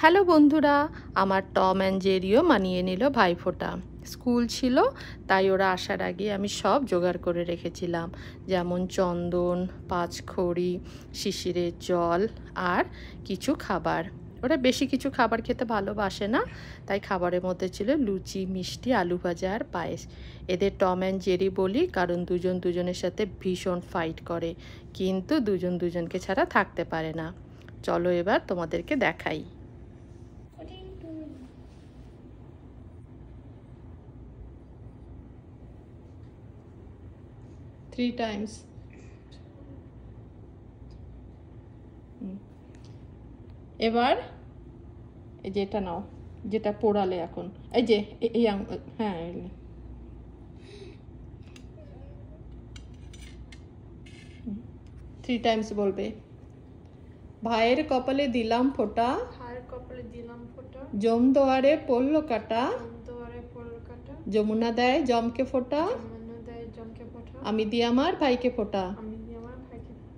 Hello বন্ধুরা, আমার Tom and জেরিও মানিয়ে নিল ভাইফোঁটা। স্কুল ছিল, তাই ওরা আসার আগে আমি সব জোগাড় করে রেখেছিলাম, যেমন চন্দন, পাঁচখড়ি, শিশিরের জল আর কিছু খাবার। ওরা বেশি কিছু খাবার খেতে ভালোবাসে না, তাই খাবারের মধ্যে ছিল লুচি, মিষ্টি, আলু ভাজা আর পায়েস। এদের টম অ্যান্ড জেরি বলি, কারণ দুজন দুজনের সাথে ভীষণ ফাইট করে, কিন্তু দুজন দুজনকে ছাড়া থাকতে পারে না। চলো এবার তোমাদেরকে দেখাই। Three times. এবার এই যে এটা নাও, যেটা পোড়ালে এখন, এই যে এই হ্যাঁ, 3 times বলবে। ভাইয়ের কপালে দিলাম ফোঁটা, ভাইয়ের কপালে দিলাম ফোঁটা, জম দুয়ারে পড়ল কাটা, দুয়ারে পড়ল কাটা, যমুনা দেয় জমকে ফোঁটা, যমুনা দেয় জমকে ফোঁটা, আমি দিই আমার ভাইকে ফোঁটা। আমি দিই আমার ভাইকে ফোঁটা।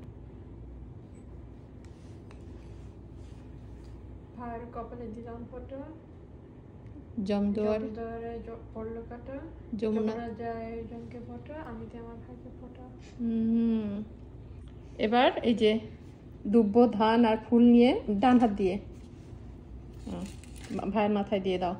ভাইয়ের কপালে দিলাম ফোঁটা, জম দুয়ারে পড়ল কাটা, যমুনা দেয় জমকে ফোঁটা, আমি দিই আমার ভাইকে ফোঁটা। এবার এই যে দুব্ব, ধান আর ফুল নিয়ে ডান হাত দিয়ে ভাইয়ের মাথায় দিয়ে দাও।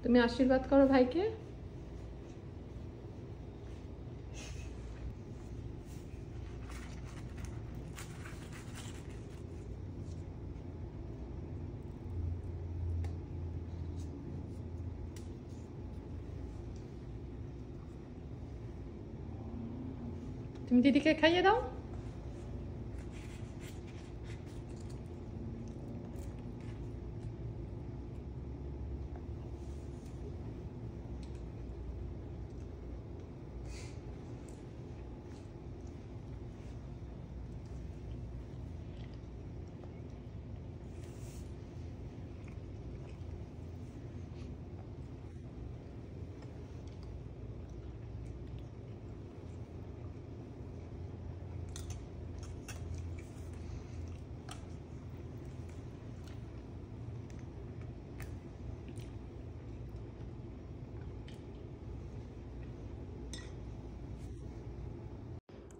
তুমি আশীর্বাদ করো ভাইকে। তুমি দিদিকে খাইয়ে দাও।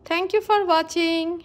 Thank you for watching.